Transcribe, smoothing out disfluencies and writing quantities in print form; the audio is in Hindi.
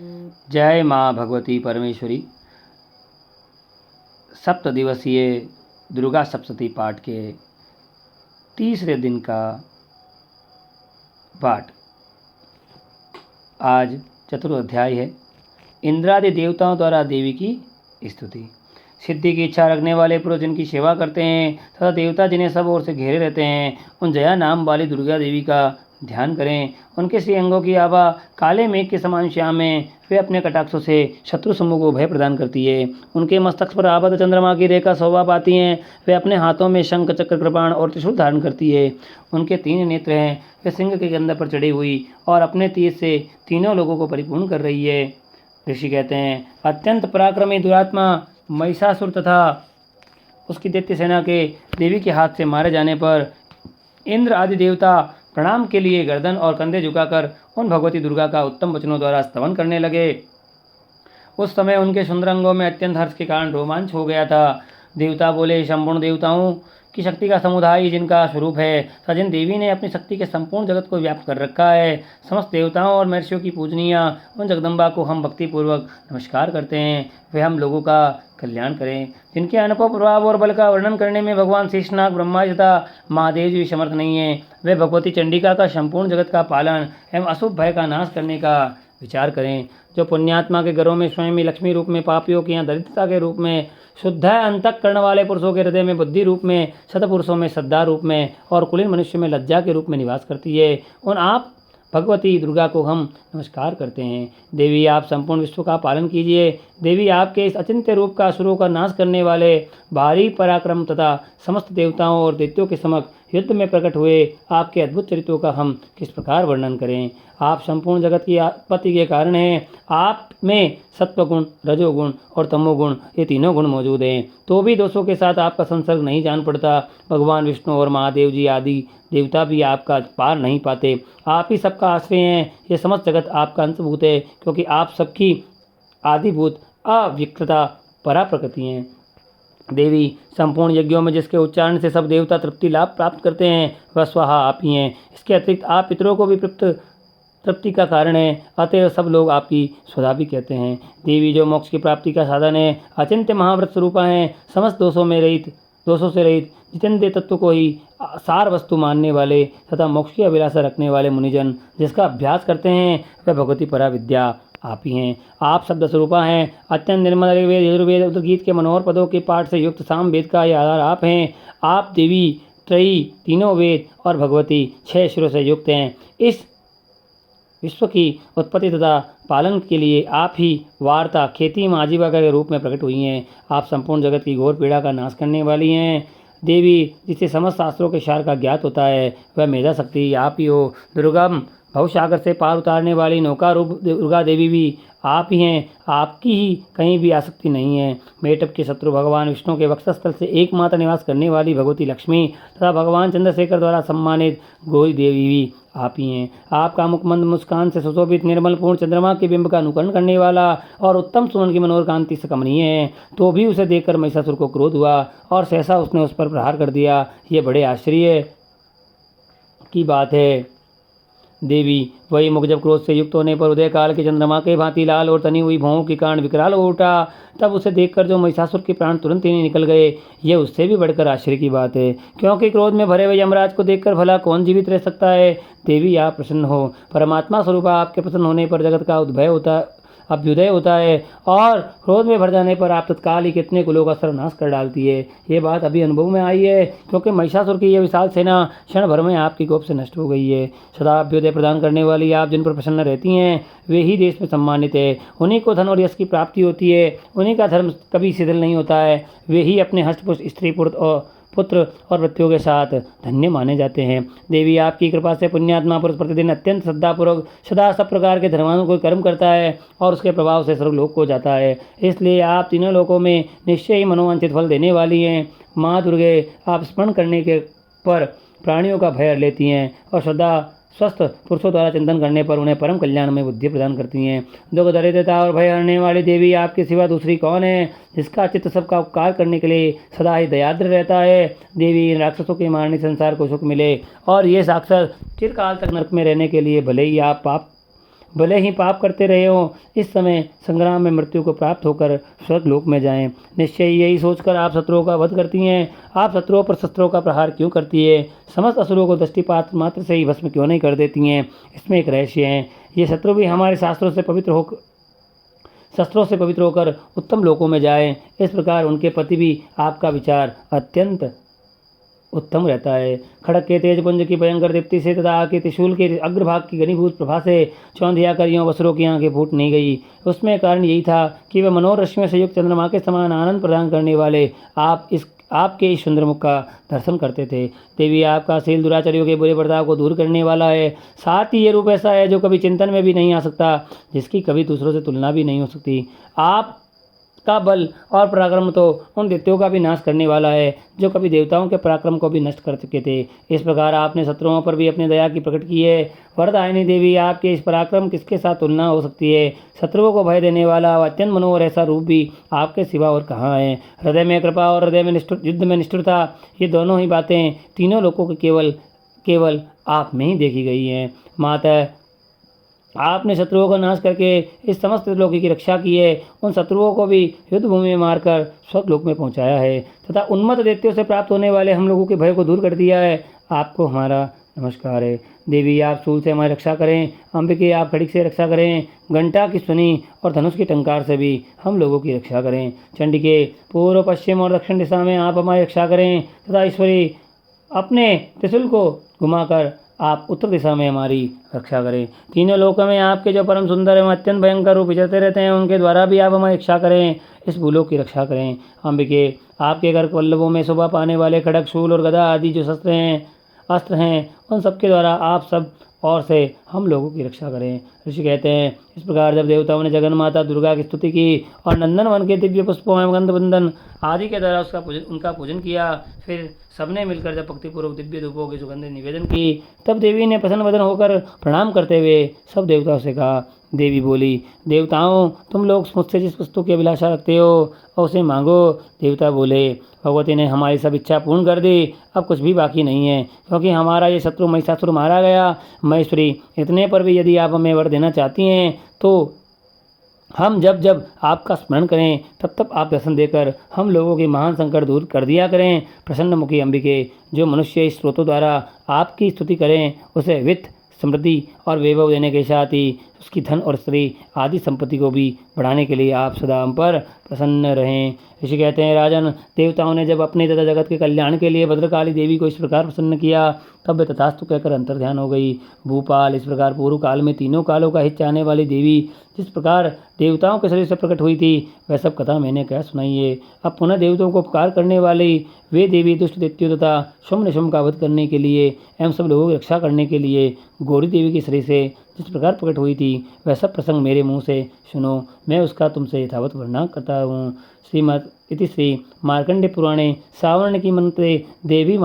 जय माँ भगवती परमेश्वरी। सप्त दिवसीय दुर्गा सप्तशती पाठ के तीसरे दिन का पाठ। आज चतुर्थ है। इंद्रादि देवताओं द्वारा देवी की स्तुति। सिद्धि की इच्छा रखने वाले पुरुष जिनकी सेवा करते हैं तथा देवता जिन्हें सब ओर से घेरे रहते हैं, उन जया नाम वाली दुर्गा देवी का ध्यान करें। उनके श्री अंगों की आभा काले मेघ के समान श्याम है। वे अपने कटाक्षों से शत्रु समूह को भय प्रदान करती है। उनके मस्तक पर आबद्ध चंद्रमा की रेखा शोभा पाती हैं। वे अपने हाथों में शंख, चक्र, कृपाण और त्रिशूल धारण करती है। उनके 3 नेत्र हैं। वे सिंह के कंधे पर चढ़ी हुई और अपने तीर से तीनों लोगों को परिपूर्ण कर रही है। ऋषि कहते हैं, अत्यंत पराक्रमी दुरात्मा महिषासुर तथा उसकी दैत्य सेना के देवी के हाथ से मारे जाने पर इंद्र आदि देवता प्रणाम के लिए गर्दन और कंधे झुकाकर उन भगवती दुर्गा का उत्तम वचनों द्वारा स्तवन करने लगे। उस समय उनके सुंदर अंगों में अत्यंत हर्ष के कारण रोमांच हो गया था। देवता बोले, संपूर्ण देवताओं की शक्ति का समुदाय जिनका स्वरूप है तथा जिन देवी ने अपनी शक्ति के संपूर्ण जगत को व्याप्त कर रखा है, समस्त देवताओं और महर्षियों की पूजनीय उन जगदम्बा को हम भक्तिपूर्वक नमस्कार करते हैं। वे हम लोगों का कल्याण करें। जिनके अनुभव, प्रभाव और बल का वर्णन करने में भगवान शेषनाग, ब्रह्मा जी तथा महादेव जी समर्थ नहीं है। वे भगवती चंडिका का संपूर्ण जगत का पालन एवं अशुभ भय का नाश करने का विचार करें। जो पुण्यात्मा के घरों में स्वयं ही लक्ष्मी रूप में, पापियों के यहाँ दरिद्रता के रूप में, शुद्ध अंतःकरण वाले पुरुषों के हृदय में बुद्धि रूप में, सतपुरुषों में श्रद्धा रूप में और कुलीन मनुष्य में लज्जा के रूप में निवास करती है, उन आप भगवती दुर्गा को हम नमस्कार करते हैं। देवी, आप संपूर्ण विश्व का पालन कीजिए। देवी, आपके इस अचिंत्य रूप का असुरों का नाश करने वाले भारी पराक्रम तथा समस्त देवताओं और दैत्यों के समक्ष युद्ध में प्रकट हुए आपके अद्भुत चरित्रों का हम किस प्रकार वर्णन करें। आप संपूर्ण जगत की उत्पत्ति के कारण हैं। आप में सत्वगुण, रजोगुण और तमोगुण, ये तीनों गुण मौजूद हैं, तो भी दोषों के साथ आपका संसर्ग नहीं जान पड़ता। भगवान विष्णु और महादेव जी आदि देवता भी आपका पार नहीं पाते। आप ही सबका आश्रय हैं। ये समस्त जगत आपका अंशभूत है, क्योंकि आप सबकी आदिभूत अव्यक्तता परा प्रकृति हैं। देवी, संपूर्ण यज्ञों में जिसके उच्चारण से सब देवता तृप्ति लाभ प्राप्त करते हैं, वह स्वाहा आप ही हैं। इसके अतिरिक्त आप पितरों को भी तृप्ति का कारण है, अतएव सब लोग आपकी स्वधा भी कहते हैं। देवी, जो मोक्ष की प्राप्ति का साधन है, अचिंत्य महाव्रत स्वरूपा हैं, समस्त दोषों से रहित जितेंद्र तत्व को ही सार वस्तु मानने वाले तथा मोक्ष की अभिलाषा रखने वाले मुनिजन जिसका अभ्यास करते हैं, वह भगवती परा विद्या आप ही हैं। आप शब्द स्वरूपा हैं। अत्यंत निर्मल ऋग्वेद, यजुर्वेद, उद्गीत के मनोहर पदों के पाठ से युक्त साम वेद का यह आधार आप हैं। आप देवी त्रयी, तीनों वेद और भगवती 6 शिरों से युक्त हैं। इस विश्व की उत्पत्ति तथा पालन के लिए आप ही वार्ता, खेती में आजीविका के रूप में प्रकट हुई हैं। आप संपूर्ण जगत की घोर पीड़ा का नाश करने वाली हैं। देवी, जिसे समस्त शास्त्रों के सार का ज्ञात होता है, वह मेधा शक्ति आप ही हो। दुर्गम भवसागर से पार उतारने वाली नौका रूप दुर्गा देवी भी आप ही हैं। आपकी ही कहीं भी आसक्ति नहीं है। मेटप के शत्रु भगवान विष्णु के वक्षस्थल से एकमात्र निवास करने वाली भगवती लक्ष्मी तथा भगवान चंद्रशेखर द्वारा सम्मानित गौरी देवी भी आप ही हैं। आपका मुखमंद मुस्कान से सुशोभित निर्मल पूर्ण चंद्रमा के बिंब का अनुकरण करने वाला और उत्तम सुमन की मनोहर कांति से कमनीय है, तो भी उसे देखकर महिषासुर को क्रोध हुआ और सहसा उसने उस पर प्रहार कर दिया। ये बड़े आश्चर्य की बात है। देवी, वही मुख जब क्रोध से युक्त होने पर उदय काल के चंद्रमा के भांति लाल और तनी हुई भौं के कारण विकराल हो उठा, तब उसे देखकर जो महिषासुर के प्राण तुरंत ही निकल गए। यह उससे भी बढ़कर आश्चर्य की बात है, क्योंकि क्रोध में भरे हुए यमराज को देखकर भला कौन जीवित रह सकता है। देवी, आप प्रसन्न हो। परमात्मा स्वरूप आपके प्रसन्न होने पर जगत का अभ्युदय होता है और क्रोध में भर जाने पर आप तत्काल ही कितने कुलों का सर्वनाश कर डालती है। ये बात अभी अनुभव में आई है, क्योंकि महिषासुर की यह विशाल सेना क्षण भर में आपकी कोप से नष्ट हो गई है। सदा अभ्युदय प्रदान करने वाली आप जिन पर प्रसन्न रहती हैं, वे ही देश में सम्मानित है। उन्हीं को धन और यश की प्राप्ति होती है। उन्हीं का धर्म कभी शिथिल नहीं होता है। वे ही अपने हष्टपुष्ट स्त्री पुत्र और मृत्यु के साथ धन्य माने जाते हैं। देवी, आपकी कृपा से पुण्यात्मा पुरुष प्रतिदिन अत्यंत श्रद्धापूर्वक सदा सब प्रकार के धर्मानुकूल कर्म करता है और उसके प्रभाव से सर्वलोक को जाता है। इसलिए आप तीनों लोकों में निश्चय ही मनोवांछित फल देने वाली हैं। माँ दुर्गे, आप स्मरण करने के पर प्राणियों का भय लेती हैं और सदा स्वस्थ पुरुषों द्वारा चिंतन करने पर उन्हें परम कल्याण में बुद्धि प्रदान करती हैं। दुख, दरिद्रता और भय हरने वाली देवी, आपके सिवा दूसरी कौन है जिसका चित्त सबका उपकार करने के लिए सदा ही दयाद्र रहता है। देवी, राक्षसों के मारने संसार को सुख मिले और ये साक्षात चिरकाल तक नरक में रहने के लिए भले ही आप पाप भले ही पाप करते रहे हों, इस समय संग्राम में मृत्यु को प्राप्त होकर स्वर्ग लोक में जाएं। निश्चय यही सोचकर आप शत्रुओं का वध करती हैं। आप शत्रुओं पर शस्त्रों का प्रहार क्यों करती है? समस्त असुरों को दृष्टिपात मात्र से ही भस्म क्यों नहीं कर देती हैं? इसमें एक रहस्य है। ये शत्रु भी हमारे शस्त्रों से पवित्र होकर उत्तम लोकों में जाए। इस प्रकार उनके प्रति भी आपका विचार अत्यंत उत्तम रहता है। खड़क के तेज पुंज की भयंकर दीप्ति से तथा आके त्रिशूल के अग्रभाग की घनीभूत प्रभा से चौंधिया करियों वसुरों की आंखें फूट नहीं गई। उसमें कारण यही था कि वह मनोरश्मि से युक्त चंद्रमा के समान आनंद प्रदान करने वाले आपके इस सुंदर मुख का दर्शन करते थे। देवी, आपका शील दुराचारियों के बुरे बर्ताव को दूर करने वाला है। साथ ही ये रूप ऐसा है जो कभी चिंतन में भी नहीं आ सकता, जिसकी कभी दूसरों से तुलना भी नहीं हो सकती। आप का बल और पराक्रम तो उन दैत्यों का भी नाश करने वाला है जो कभी देवताओं के पराक्रम को भी नष्ट कर चुके थे। इस प्रकार आपने शत्रुओं पर भी अपनी दया की प्रकट की है। वरदायिनी देवी, आपके इस पराक्रम किसके साथ तुलना हो सकती है? शत्रुओं को भय देने वाला अत्यंत मनोहर ऐसा रूप भी आपके सिवा और कहाँ है? हृदय में कृपा और हृदय में युद्ध में निष्ठुरता, ये दोनों ही बातें तीनों लोगों के केवल आप में ही देखी गई हैं। माता, आपने शत्रुओं का नाश करके इस समस्त लोक की रक्षा की है। उन शत्रुओं को भी युद्ध भूमि में मारकर स्वर्गलोक में पहुंचाया है तथा उन्मत्त दैत्यों से प्राप्त होने वाले हम लोगों के भय को दूर कर दिया है। आपको हमारा नमस्कार है। देवी, आप शूल से हमारी रक्षा करें। अंबिके, आप खड़िक से रक्षा करें। घंटा की ध्वनि और धनुष की टंकार से भी हम लोगों की रक्षा करें। चंडिके, पूर्व पश्चिम और दक्षिण दिशा में आप हमारी रक्षा करें तथा ईश्वरी, अपने त्रिशूल को घुमाकर आप उत्तर दिशा में हमारी रक्षा करें। तीनों लोकों में आपके जो परम सुंदर एवं अत्यंत भयंकर रूप विचरते रहते हैं, उनके द्वारा भी आप हमारी रक्षा करें। इस भूलों की रक्षा करें। अंबिके, आपके घर वल्लभों में शोभा पाने वाले खड़ग, शूल और गदा आदि जो अस्त्र हैं, उन सबके द्वारा आप सब और से हम लोगों की रक्षा करें। ऋषि कहते हैं, इस प्रकार जब देवताओं ने जगन माता दुर्गा की स्तुति की और नंदन वन के दिव्य पुष्पों एवं गंध बंधन आदि के द्वारा उनका पूजन किया, फिर सबने मिलकर जब भक्तिपूर्वक दिव्य धूपों की सुगंध निवेदन की, तब देवी ने प्रसन्न वदन होकर प्रणाम करते हुए सब देवताओं से कहा। देवी बोली, देवताओं, तुम लोग मुझसे जिस वस्तु की अभिलाषा रखते हो और उसे मांगो। देवता बोले, भगवती ने हमारी सब इच्छा पूर्ण कर दी, अब कुछ भी बाकी नहीं है, क्योंकि हमारा ये शत्रु महिषासुर मारा गया। महेश्वरी, इतने पर भी यदि आप हमें वर देना चाहती हैं तो हम जब जब आपका स्मरण करें तब तब आप दर्शन देकर हम लोगों के महान संकट दूर कर दिया करें। प्रसन्न मुखी अंबिके, जो मनुष्य इस स्रोतों द्वारा आपकी स्तुति करें, उसे वित्त, समृद्धि और वैभव देने के साथ ही उसकी धन और स्त्री आदि संपत्ति को भी बढ़ाने के लिए आप सदा हम पर प्रसन्न रहें। ऋषि कहते हैं, राजन, देवताओं ने जब अपने तथा जगत के कल्याण के लिए भद्रकाली देवी को इस प्रकार प्रसन्न किया, तब वे तथास्तु कहकर अंतर्ध्यान हो गई। भूपाल, इस प्रकार पूर्व काल में तीनों कालों का हित चाहने वाली देवी जिस प्रकार देवताओं के शरीर से प्रकट हुई थी, वह सब कथा मैंने कह सुनाई है। अब पुनः देवताओं को उपकार करने वाली वे देवी दुष्ट दैत्यों तथा शुम्भ निशुम्भ का वध करने के लिए एवं सब लोगों की रक्षा करने के लिए गौरी देवी के शरीर से जिस प्रकार प्रकट हुई थी, वह सब प्रसंग मेरे मुँह से सुनो। मैं उसका तुमसे यथावत वर्णन करता हूँ। श्रीमद् इति श्री मार्कंडेय पुराणे सावर्ण की मंत्रे देवी